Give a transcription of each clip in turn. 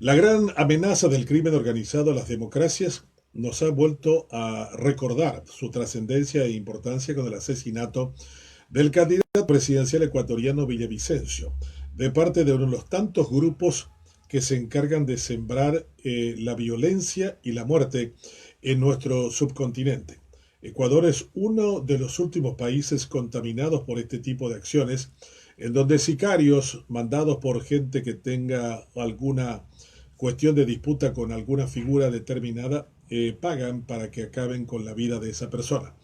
La gran amenaza del crimen organizado a las democracias nos ha vuelto a recordar su trascendencia e importancia con el asesinato del candidato presidencial ecuatoriano Villavicencio, de parte de uno de los tantos grupos que se encargan de sembrar la violencia y la muerte en nuestro subcontinente. Ecuador es uno de los últimos países contaminados por este tipo de acciones, en donde sicarios mandados por gente que tenga alguna cuestión de disputa con alguna figura determinada, pagan para que acaben con la vida de esa persona.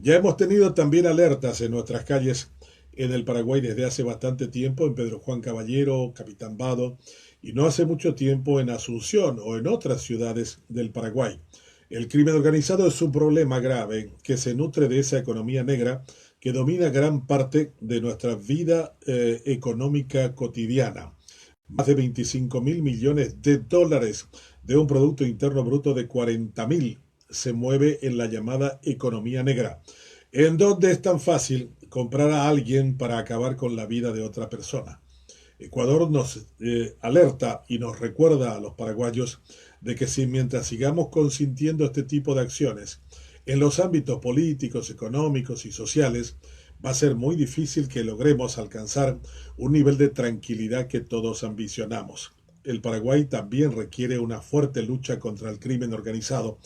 Ya hemos tenido también alertas en nuestras calles en el Paraguay desde hace bastante tiempo, en Pedro Juan Caballero, Capitán Vado, y no hace mucho tiempo en Asunción o en otras ciudades del Paraguay. El crimen organizado es un problema grave que se nutre de esa economía negra que domina gran parte de nuestra vida económica cotidiana. Más de 25.000 millones de dólares de un Producto Interno Bruto de 40.000 se mueve en la llamada economía negra, en donde es tan fácil comprar a alguien para acabar con la vida de otra persona. Ecuador nos alerta y nos recuerda a los paraguayos de que si mientras sigamos consintiendo este tipo de acciones en los ámbitos políticos, económicos y sociales, va a ser muy difícil que logremos alcanzar un nivel de tranquilidad que todos ambicionamos. El Paraguay también requiere una fuerte lucha contra el crimen organizado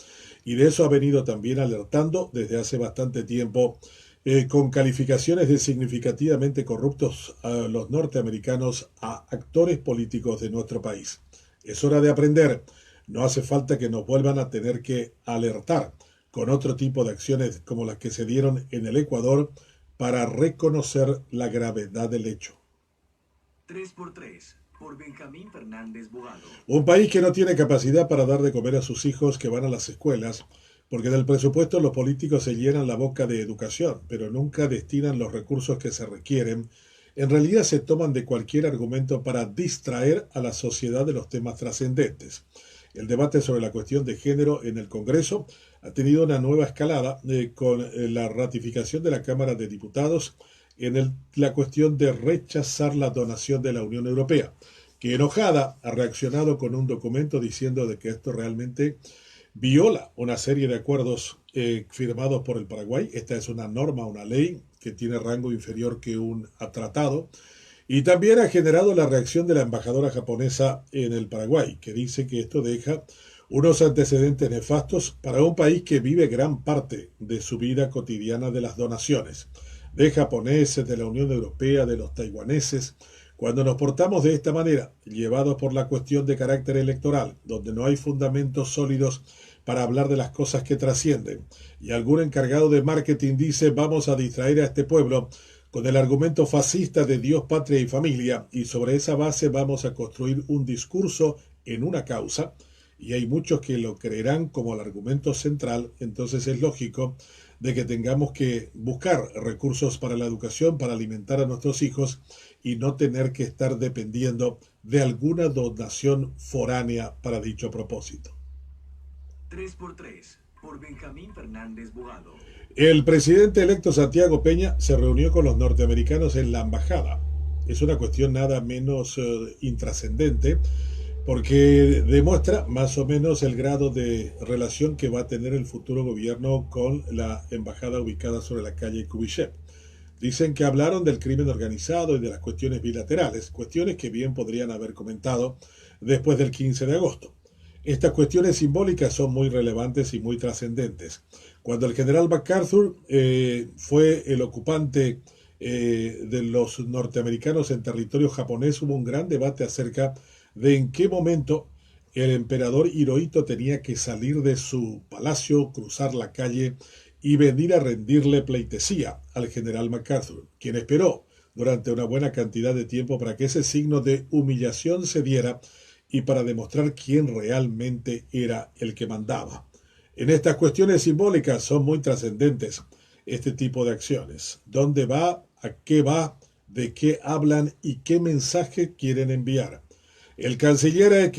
y de eso ha venido también alertando desde hace bastante tiempo con calificaciones de significativamente corruptos a los norteamericanos a actores políticos de nuestro país. Es hora de aprender. No hace falta que nos vuelvan a tener que alertar con otro tipo de acciones como las que se dieron en el Ecuador para reconocer la gravedad del hecho. 3x3 por Benjamín Fernández Bogado. Un país que no tiene capacidad para dar de comer a sus hijos que van a las escuelas, porque del presupuesto los políticos se llenan la boca de educación, pero nunca destinan los recursos que se requieren. En realidad se toman de cualquier argumento para distraer a la sociedad de los temas trascendentes. El debate sobre la cuestión de género en el Congreso ha tenido una nueva escalada con la ratificación de la Cámara de Diputados en la cuestión de rechazar la donación de la Unión Europea, que enojada ha reaccionado con un documento diciendo de que esto realmente viola una serie de acuerdos firmados por el Paraguay. Esta es una norma, una ley que tiene rango inferior que un tratado. Y también ha generado la reacción de la embajadora japonesa en el Paraguay, que dice que esto deja unos antecedentes nefastos para un país que vive gran parte de su vida cotidiana de las donaciones, de japoneses, de la Unión Europea, de los taiwaneses. Cuando nos portamos de esta manera, llevados por la cuestión de carácter electoral, donde no hay fundamentos sólidos para hablar de las cosas que trascienden, y algún encargado de marketing dice vamos a distraer a este pueblo con el argumento fascista de Dios, patria y familia, y sobre esa base vamos a construir un discurso en una causa, y hay muchos que lo creerán como el argumento central, entonces es lógico de que tengamos que buscar recursos para la educación, para alimentar a nuestros hijos y no tener que estar dependiendo de alguna donación foránea para dicho propósito. 3x3 por Benjamín Fernández Bogado. El presidente electo Santiago Peña se reunió con los norteamericanos en la embajada. Es una cuestión nada menos intrascendente porque demuestra más o menos el grado de relación que va a tener el futuro gobierno con la embajada ubicada sobre la calle Kubitschek. Dicen que hablaron del crimen organizado y de las cuestiones bilaterales, cuestiones que bien podrían haber comentado después del 15 de agosto. Estas cuestiones simbólicas son muy relevantes y muy trascendentes. Cuando el general MacArthur fue el ocupante de los norteamericanos en territorio japonés, hubo un gran debate acerca de en qué momento el emperador Hirohito tenía que salir de su palacio, cruzar la calle y venir a rendirle pleitesía al general MacArthur, quien esperó durante una buena cantidad de tiempo para que ese signo de humillación se diera y para demostrar quién realmente era el que mandaba. En estas cuestiones simbólicas son muy trascendentes este tipo de acciones. ¿Dónde va? ¿A qué va? ¿De qué hablan? ¿Y qué mensaje quieren enviar? El canciller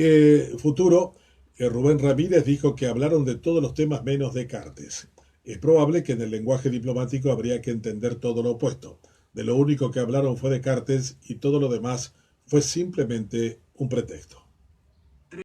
futuro, Rubén Ramírez, dijo que hablaron de todos los temas menos de Cartes. Es probable que en el lenguaje diplomático habría que entender todo lo opuesto. De lo único que hablaron fue de Cartes y todo lo demás fue simplemente un pretexto.